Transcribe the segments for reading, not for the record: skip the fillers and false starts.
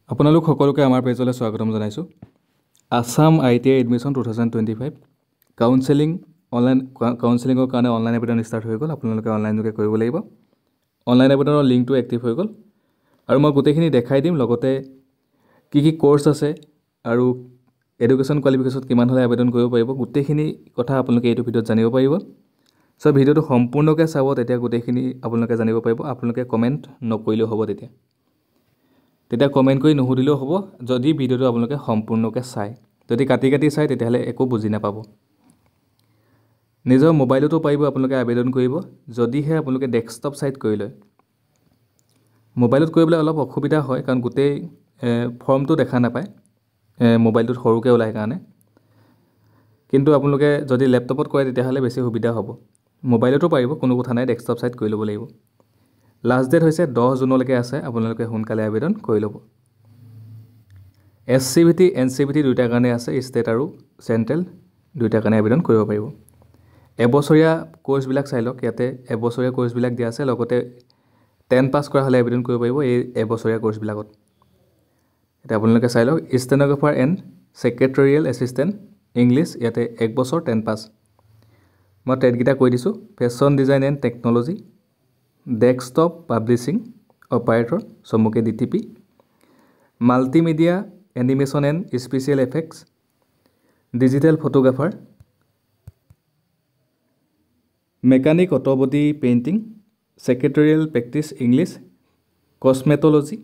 আপোনালোক সকলোকে আমাৰ পেজলৈ স্বাগতম জনাইছোঁ। আসাম ITI এডমিশ্যন 2025 কাউন্সেলিঙৰ কাৰণে অনলাইন আবেদন ষ্টাৰ্ট হৈ গ'ল। আপোনালোকে অনলাইন যোগে কৰিব লাগিব। অনলাইন আবেদনৰ লিংকটো এক্টিভ হৈ গ'ল আৰু মই গোটেইখিনি দেখাই দিম। লগতে কি কি কোৰ্চ আছে আৰু এডুকেশ্যন কোৱালিফিকেশ্যন কিমান হ'লে আবেদন কৰিব পাৰিব, গোটেইখিনি কথা আপোনালোকে এইটো ভিডিঅ'ত জানিব পাৰিব। চ' ভিডিঅ'টো সম্পূৰ্ণকৈ চাব, তেতিয়া গোটেইখিনি আপোনালোকে জানিব পাৰিব। আপোনালোকে কমেণ্ট নকৰিলেও হ'ব, তেতিয়া কমেণ্ট কৰি নুসুধিলেও হ'ব যদি ভিডিঅ'টো আপোনালোকে সম্পূৰ্ণকৈ চায়। যদি কাটি চায় তেতিয়াহ'লে একো বুজি নাপাব। নিজৰ মোবাইলতো পাৰিব আপোনালোকে আবেদন কৰিব, যদিহে আপোনালোকে ডেস্কটপ ছাইট কৰি লয়। মোবাইলত কৰিবলৈ অলপ অসুবিধা হয়, কাৰণ গোটেই ফৰ্মটো দেখা নাপায়, মোবাইলটোত সৰুকৈ ওলায় কাৰণে। কিন্তু আপোনালোকে যদি লেপটপত কৰে তেতিয়াহ'লে বেছি সুবিধা হ'ব। মোবাইলতো পাৰিব, কোনো কথা নাই, ডেস্কটপ ছাইট কৰি ল'ব লাগিব। লাষ্ট ডেট হৈছে 10 জুনলৈকে আছে, আপোনালোকে সোনকালে আবেদন কৰি ল'ব। SCVT NCVT দুইটাৰ কাৰণে আছে, ষ্টেট আৰু চেণ্ট্ৰেল দুইটাৰ কাৰণে আবেদন কৰিব পাৰিব। এবছৰীয়া কোৰ্চবিলাক চাই লওক, ইয়াতে এবছৰীয়া কোৰ্চবিলাক দিয়া আছে। লগতে 10 পাছ কৰা হ'লে আবেদন কৰিব পাৰিব এই এবছৰীয়া কোৰ্চবিলাকত। এতিয়া আপোনালোকে চাই লওক, stenographer and secretarial assistant English, ইয়াতে 1 বছৰ 10 পাছ। মই ট্ৰেডকেইটা কৈ দিছোঁ। Fashion design and technology, desktop publishing operator চমুকে DTP, multimedia animation and special effects, digital photographer, mechanic auto body painting, secretarial practice English, cosmetology,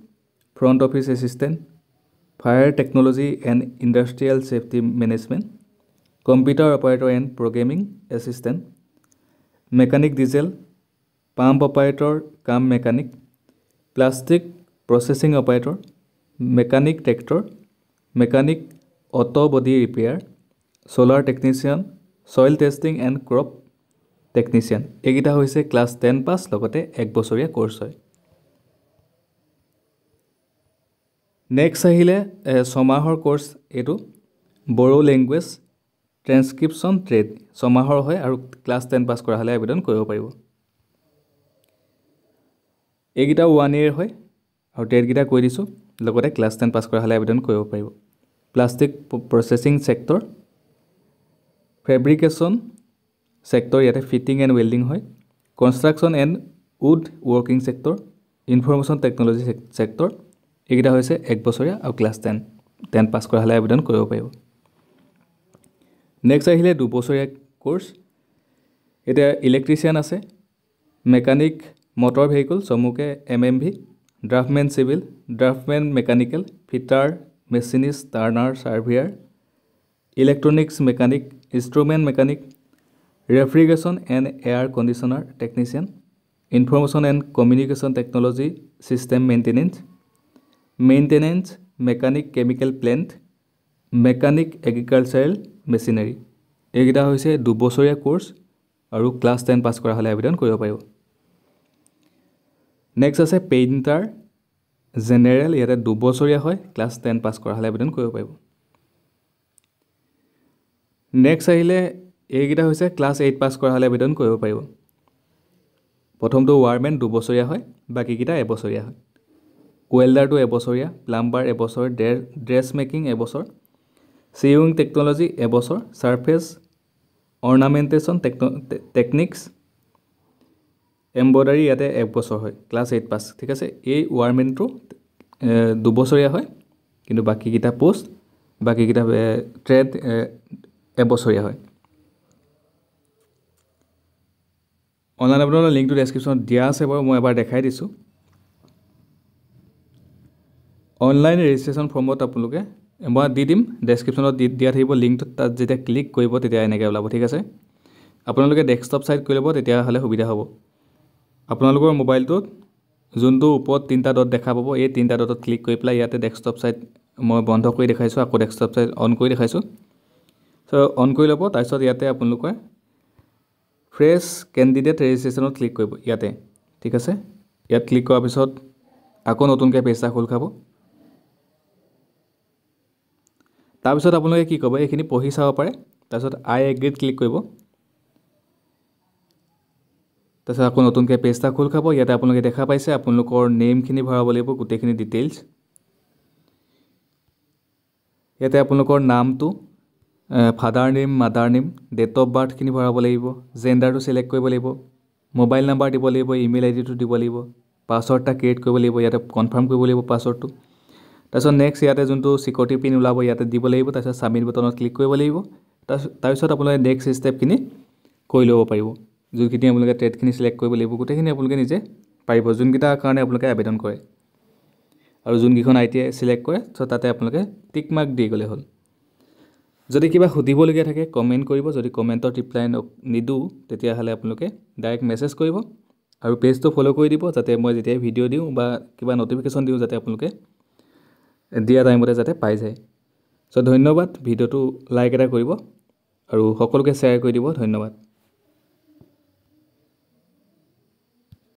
front office assistant, fire technology and industrial safety management, computer operator and programming assistant, mechanic diesel, pump operator cum mechanic, plastic processing operator, mechanic tractor, mechanic auto body repair, solar technician, soil testing and crop technician. এইকেইটা হৈছে class 10 পাছ, লগতে 1 বছৰীয়া course হয়। Next আহিলে 6 মাহৰ course, এইটো Bodo language ট্ৰেন্সক্ৰিপশ্যন trade, 6 মাহৰ হয় আৰু ক্লাছ 10 পাছ কৰা হ'লে আবেদন কৰিব পাৰিব। এইকেইটা 1 year হয় আৰু ট্ৰেডকেইটা কৈ দিছোঁ। লগতে ক্লাছ 10 পাছ কৰা হ'লে আবেদন কৰিব পাৰিব। Plastic processing sector, fabrication sector, ইয়াতে ফিটিং এণ্ড ৱেল্ডিং হয়, construction and wood working sector, information technology sector. এইকেইটা হৈছে 1 বছৰীয়া আৰু ক্লাছ 10 পাছ কৰা হ'লে আবেদন কৰিব পাৰিব। নেক্সট আহিলে 2 বছৰীয়া কোৰ্চ। এতিয়া ইলেক্ট্ৰিচিয়ান আছে, মেকানিক মটৰ ভেহিকল চমুকে MMV, draughtsman civil, draughtsman mechanical, fitter machinist, turner surveyor, electronics mechanic, instrument mechanic, refrigeration and air conditioner technician, information and communication technology system maintenance mechanic, chemical plant, mechanic agricultural machinery. এইকেইটা হৈছে 2 বছৰীয়া course আৰু class 10 পাছ কৰা হ'লে আবেদন কৰিব পাৰিব। Next আছে পেইণ্টাৰ জেনেৰেল, ইয়াতে 2 বছৰীয়া হয়, ক্লাছ 10 পাছ কৰা হ'লে আবেদন কৰিব পাৰিব। নেক্সট আহিলে এইকেইটা হৈছে ক্লাছ 8 পাছ কৰা হ'লে আবেদন কৰিব পাৰিব। প্ৰথমটো ৱাৰমেন 2 বছৰীয়া হয়, বাকীকেইটা এবছৰীয়া হয়। ৱেল্ডাৰটো এবছৰীয়া, প্লাম্বাৰ এবছৰ, ড্ৰেছ মেকিং এবছৰ, চিউইং টেকন'লজি এবছৰ, ছাৰ্ফেচ অৰ্নামেণ্টেশ্যন টেকনিক্স, এম্ব্ৰইডাৰী ইয়াতে 1 বছৰ হয়, ক্লাছ 8 পাছ। ঠিক আছে, এই ৱাৰমেনটো 2 বছৰীয়া হয়, কিন্তু বাকীকেইটা পোষ্ট, বাকীকেইটা ট্ৰেড এবছৰীয়া হয়। অনলাইন আবেদনৰ লিংকটো ডেছক্ৰিপশ্যনত দিয়া আছে বাৰু, মই এবাৰ দেখাই দিছোঁ। অনলাইন ৰেজিষ্ট্ৰেশ্যন ফৰ্মত আপোনালোকে মই দি দিম, ডেছক্ৰিপশ্যনত দিয়া থাকিব লিংকটোত, তাত যেতিয়া ক্লিক কৰিব তেতিয়া এনেকৈ ওলাব। ঠিক আছে, আপোনালোকে ডেস্কটপ ছাইট কৰি ল'ব, তেতিয়াহ'লে সুবিধা হ'ব। আপোনালোকৰ মোবাইলটোত যোনটো ওপৰত 3টা ডট দেখা পাব, এই 3টা ডটত ক্লিক কৰি পেলাই ইয়াতে ডেস্কটপ ছাইট মই বন্ধ কৰি দেখাইছোঁ, আকৌ ডেস্কটপ ছাইট অন কৰি দেখাইছোঁ। চ' অন কৰি ল'ব, তাৰপিছত ইয়াতে আপোনালোকে ফ্ৰেছ কেণ্ডিডেট ৰেজিষ্ট্ৰেশ্যনত ক্লিক কৰিব ইয়াতে। ঠিক আছে, ইয়াত ক্লিক কৰাৰ পিছত আকৌ নতুনকৈ পেজ এটা খোল খাব। তাৰপিছত আপোনালোকে কি কৰিব, এইখিনি পঢ়ি চাব পাৰে। তাৰপিছত আই এগ্ৰীত ক্লিক কৰিব। তাৰপিছত আকৌ নতুনকৈ পেজ এটা খোল খাব। ইয়াতে আপোনালোকে দেখা পাইছে আপোনালোকৰ নেমখিনি ভৰাব লাগিব, গোটেইখিনি ডিটেইলছ। ইয়াতে আপোনালোকৰ নামটো, father name, mother name, date of বাৰ্থখিনি ভৰাব লাগিব, জেণ্ডাৰটো চিলেক্ট কৰিব লাগিব, মোবাইল নাম্বাৰ দিব লাগিব, ইমেইল আইডিটো দিব লাগিব, পাছৱৰ্ড এটা ক্ৰিয়েট কৰিব লাগিব, ইয়াতে কনফাৰ্ম কৰিব লাগিব পাছৱৰ্ডটো। তাৰপিছত নেক্সট ইয়াতে যোনটো চিকিউৰিটি পিন ওলাব ইয়াতে দিব লাগিব, তাৰপিছত ছাবমিট বটনত ক্লিক কৰিব লাগিব। তাৰপিছত আপোনালোকে নেক্সট ষ্টেপখিনি কৰি ল'ব পাৰিব। যোনখিনি আপোনালোকে ট্ৰেডখিনি চিলেক্ট কৰিব লাগিব, গোটেইখিনি আপোনালোকে নিজে পাৰিব, যোনকেইটাৰ কাৰণে আপোনালোকে আবেদন কৰে। আৰু যোনকেইখন ITI চিলেক্ট কৰে চ' তাতে আপোনালোকে টিক মাৰ্ক দি গ'লে হ'ল। যদি কিবা সুধিবলগীয়া থাকে কমেণ্ট কৰিব, যদি কমেণ্টত ৰিপ্লাই নিদিওঁ তেতিয়াহ'লে আপোনালোকে ডাইৰেক্ট মেছেজ কৰিব আৰু পেজটো ফ'ল' কৰি দিব, যাতে মই যেতিয়াই ভিডিঅ' দিওঁ বা কিবা ন'টিফিকেশ্যন দিওঁ যাতে আপোনালোকে দিয়া টাইমতে যাতে পাই যায়। চ' ধন্যবাদ, ভিডিঅ'টো লাইক এটা কৰিব আৰু সকলোকে শ্বেয়াৰ কৰি দিব। ধন্যবাদ।